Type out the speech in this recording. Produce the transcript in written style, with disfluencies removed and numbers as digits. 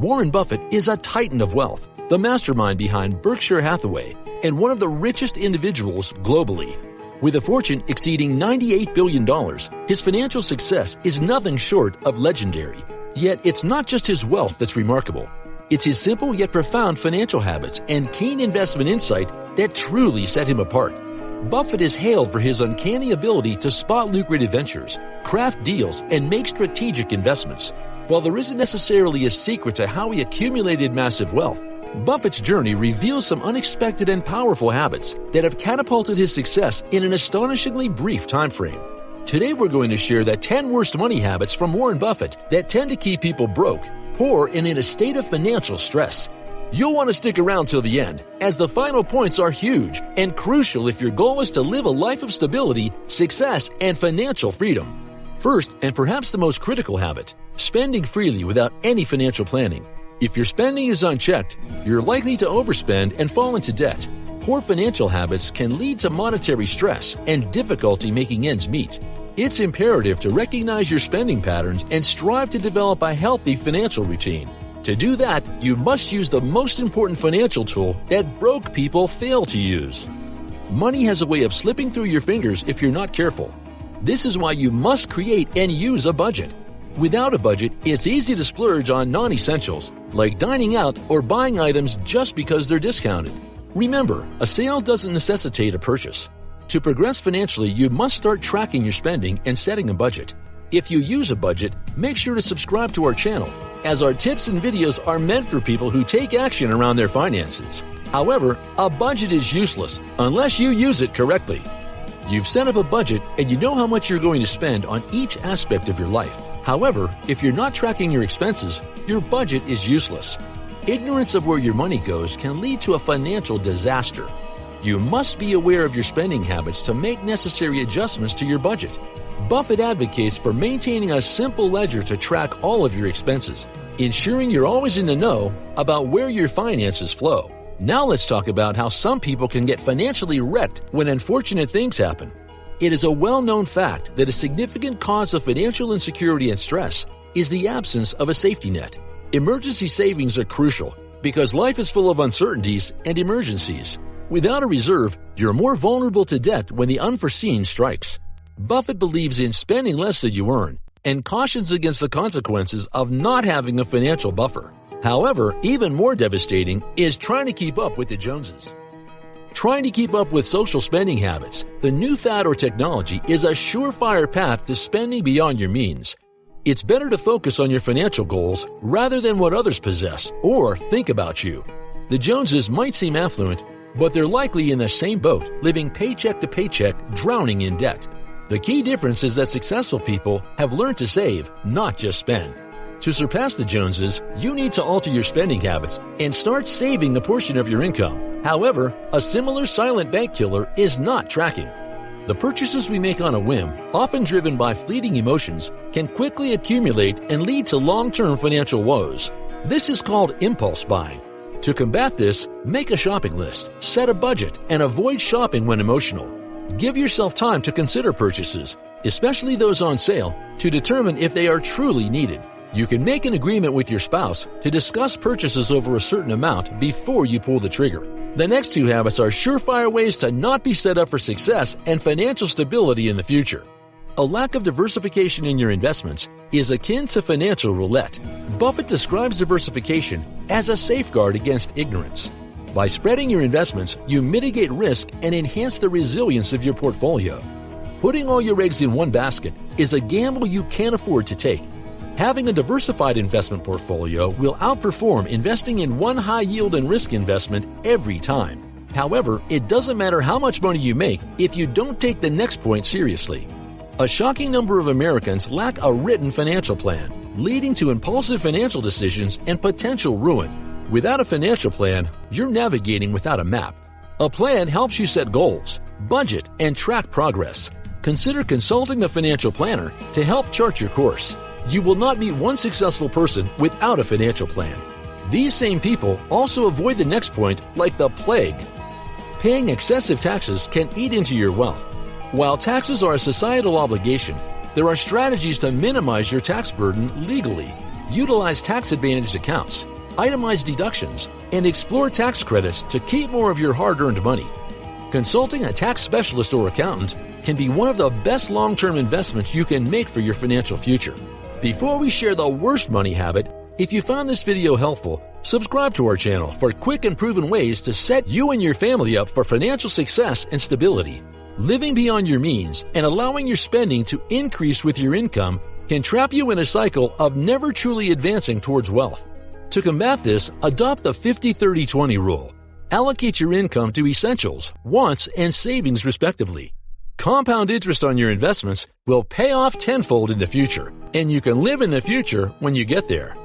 Warren Buffett is a titan of wealth, the mastermind behind Berkshire Hathaway, and one of the richest individuals globally. With a fortune exceeding $98 billion, his financial success is nothing short of legendary. Yet it's not just his wealth that's remarkable. It's his simple yet profound financial habits and keen investment insight that truly set him apart. Buffett is hailed for his uncanny ability to spot lucrative ventures, craft deals, and make strategic investments. While there isn't necessarily a secret to how he accumulated massive wealth, Buffett's journey reveals some unexpected and powerful habits that have catapulted his success in an astonishingly brief time frame. Today we're going to share the 10 worst money habits from Warren Buffett that tend to keep people broke, poor, and in a state of financial stress. You'll want to stick around till the end, as the final points are huge and crucial if your goal is to live a life of stability, success, and financial freedom. First, and perhaps the most critical habit, spending freely without any financial planning. If your spending is unchecked, you're likely to overspend and fall into debt. Poor financial habits can lead to monetary stress and difficulty making ends meet. It's imperative to recognize your spending patterns and strive to develop a healthy financial routine. To do that, you must use the most important financial tool that broke people fail to use. Money has a way of slipping through your fingers if you're not careful. This is why you must create and use a budget. Without a budget, it's easy to splurge on non-essentials, like dining out or buying items just because they're discounted. Remember, a sale doesn't necessitate a purchase. To progress financially, you must start tracking your spending and setting a budget. If you use a budget, make sure to subscribe to our channel, as our tips and videos are meant for people who take action around their finances. However, a budget is useless unless you use it correctly. You've set up a budget and you know how much you're going to spend on each aspect of your life. However, if you're not tracking your expenses, your budget is useless. Ignorance of where your money goes can lead to a financial disaster. You must be aware of your spending habits to make necessary adjustments to your budget. Buffett advocates for maintaining a simple ledger to track all of your expenses, ensuring you're always in the know about where your finances flow. Now let's talk about how some people can get financially wrecked when unfortunate things happen. It is a well-known fact that a significant cause of financial insecurity and stress is the absence of a safety net. Emergency savings are crucial because life is full of uncertainties and emergencies. Without a reserve, you're more vulnerable to debt when the unforeseen strikes. Buffett believes in spending less than you earn and cautions against the consequences of not having a financial buffer. However, even more devastating is trying to keep up with the Joneses. Trying to keep up with social spending habits, the new fad or technology, is a surefire path to spending beyond your means. It's better to focus on your financial goals rather than what others possess or think about you. The Joneses might seem affluent, but they're likely in the same boat, living paycheck to paycheck, drowning in debt. The key difference is that successful people have learned to save, not just spend. To surpass the Joneses, you need to alter your spending habits and start saving a portion of your income. However, a similar silent bank killer is not tracking. The purchases we make on a whim, often driven by fleeting emotions, can quickly accumulate and lead to long-term financial woes. This is called impulse buying. To combat this, make a shopping list, set a budget, and avoid shopping when emotional. Give yourself time to consider purchases, especially those on sale, to determine if they are truly needed. You can make an agreement with your spouse to discuss purchases over a certain amount before you pull the trigger. The next two habits are surefire ways to not be set up for success and financial stability in the future. A lack of diversification in your investments is akin to financial roulette. Buffett describes diversification as a safeguard against ignorance. By spreading your investments, you mitigate risk and enhance the resilience of your portfolio. Putting all your eggs in one basket is a gamble you can't afford to take. Having a diversified investment portfolio will outperform investing in one high-yield and risk investment every time. However, it doesn't matter how much money you make if you don't take the next point seriously. A shocking number of Americans lack a written financial plan, leading to impulsive financial decisions and potential ruin. Without a financial plan, you're navigating without a map. A plan helps you set goals, budget, and track progress. Consider consulting a financial planner to help chart your course. You will not meet one successful person without a financial plan. These same people also avoid the next point like the plague. Paying excessive taxes can eat into your wealth. While taxes are a societal obligation, there are strategies to minimize your tax burden legally. Utilize tax-advantaged accounts. itemize deductions, and explore tax credits to keep more of your hard-earned money. Consulting a tax specialist or accountant can be one of the best long-term investments you can make for your financial future. Before we share the worst money habit, if you found this video helpful, subscribe to our channel for quick and proven ways to set you and your family up for financial success and stability. Living beyond your means and allowing your spending to increase with your income can trap you in a cycle of never truly advancing towards wealth. To combat this, adopt the 50-30-20 rule. Allocate your income to essentials, wants, and savings respectively. Compound interest on your investments will pay off tenfold in the future, and you can live in the future when you get there.